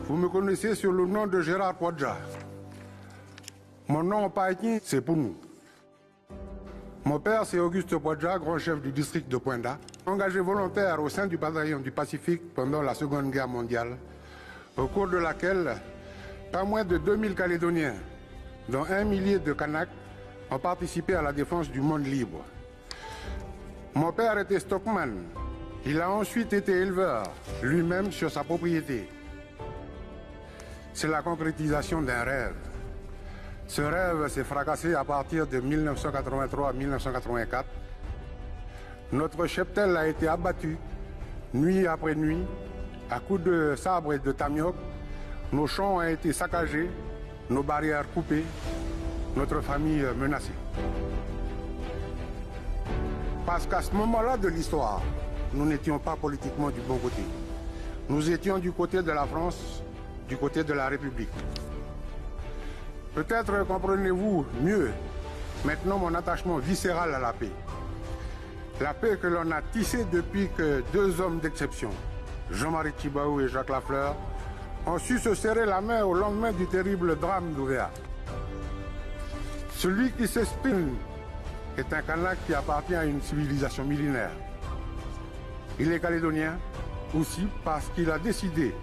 Vous me connaissez sur le nom de Gérard Kwadja. Mon nom en païtien, c'est pour nous. Mon père, c'est Auguste Kwadja, grand chef du district de Poinda, engagé volontaire au sein du bataillon du Pacifique pendant la Seconde Guerre mondiale, au cours de laquelle pas moins de 2000 Calédoniens, dont 1 millier de Kanaks, ont participé à la défense du monde libre. Mon père était stockman. Il a ensuite été éleveur, lui-même sur sa propriété. C'est la concrétisation d'un rêve. Ce rêve s'est fracassé à partir de 1983 à 1984. Notre cheptel a été abattu, nuit après nuit, à coups de sabre et de tamioc. Nos champs ont été saccagés, nos barrières coupées, notre famille menacée. Parce qu'à ce moment-là de l'histoire, nous n'étions pas politiquement du bon côté. Nous étions du côté de la France, du côté de la République. Peut-être comprenez-vous mieux maintenant mon attachement viscéral à la paix. La paix que l'on a tissée depuis que deux hommes d'exception, Jean-Marie Tjibaou et Jacques Lafleur, ont su se serrer la main au lendemain du terrible drame d'Ouvéa. Celui qui s'exprime est un Kanak qui appartient à une civilisation millénaire. Il est calédonien aussi parce qu'il a décidé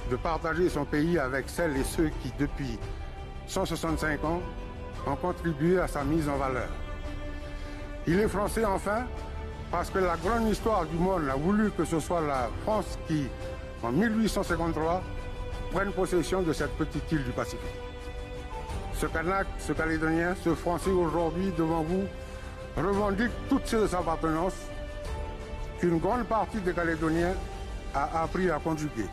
de partager son pays avec celles et ceux qui, depuis 165 ans, ont contribué à sa mise en valeur. Il est français enfin parce que la grande histoire du monde a voulu que ce soit la France qui, en 1853, prenne possession de cette petite île du Pacifique. Ce Kanak, ce Calédonien, ce Français aujourd'hui devant vous, revendique toutes ces appartenances qu'une grande partie des Calédoniens a appris à conjuguer.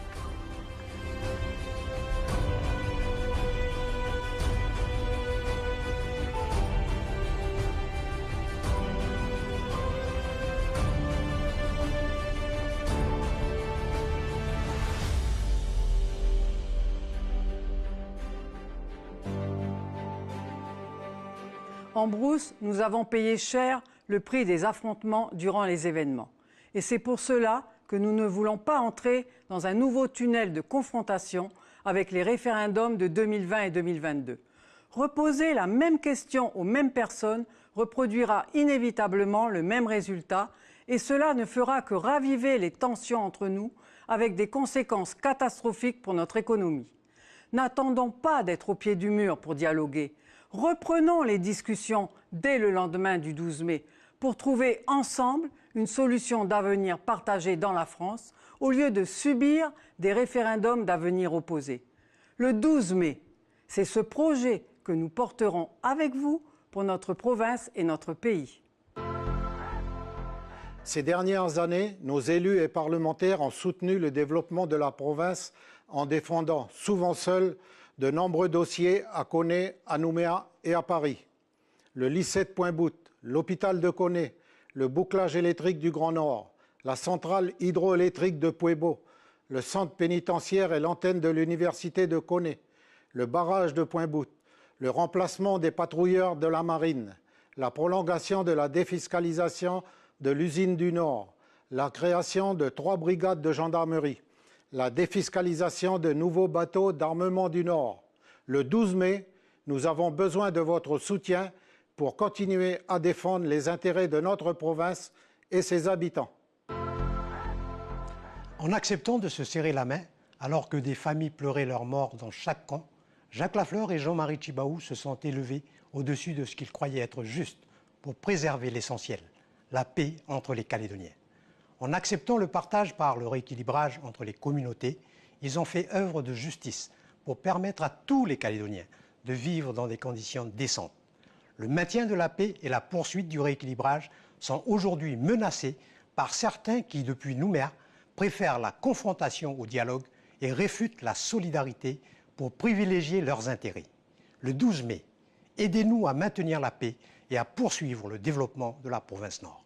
En brousse, nous avons payé cher le prix des affrontements durant les événements. Et c'est pour cela que nous ne voulons pas entrer dans un nouveau tunnel de confrontation avec les référendums de 2020 et 2022. Reposer la même question aux mêmes personnes reproduira inévitablement le même résultat et cela ne fera que raviver les tensions entre nous avec des conséquences catastrophiques pour notre économie. N'attendons pas d'être au pied du mur pour dialoguer. Reprenons les discussions dès le lendemain du 12 mai pour trouver ensemble une solution d'avenir partagée dans la France au lieu de subir des référendums d'avenir opposés. Le 12 mai, c'est ce projet que nous porterons avec vous pour notre province et notre pays. Ces dernières années, nos élus et parlementaires ont soutenu le développement de la province en défendant, souvent seuls, de nombreux dossiers à Koné, à Nouméa et à Paris. Le lycée de Pointe-Bout, l'hôpital de Koné, le bouclage électrique du Grand Nord, la centrale hydroélectrique de Puebo, le centre pénitentiaire et l'antenne de l'université de Koné, le barrage de Pointe-Bout, le remplacement des patrouilleurs de la marine, la prolongation de la défiscalisation de l'usine du Nord, la création de 3 brigades de gendarmerie, la défiscalisation de nouveaux bateaux d'armement du Nord. Le 12 mai, nous avons besoin de votre soutien pour continuer à défendre les intérêts de notre province et ses habitants. En acceptant de se serrer la main, alors que des familles pleuraient leurs morts dans chaque camp, Jacques Lafleur et Jean-Marie Tjibaou se sont élevés au-dessus de ce qu'ils croyaient être juste pour préserver l'essentiel, la paix entre les Calédoniens. En acceptant le partage par le rééquilibrage entre les communautés, ils ont fait œuvre de justice pour permettre à tous les Calédoniens de vivre dans des conditions décentes. Le maintien de la paix et la poursuite du rééquilibrage sont aujourd'hui menacés par certains qui, depuis Nouméa, préfèrent la confrontation au dialogue et réfutent la solidarité pour privilégier leurs intérêts. Le 12 mai, aidez-nous à maintenir la paix et à poursuivre le développement de la province Nord.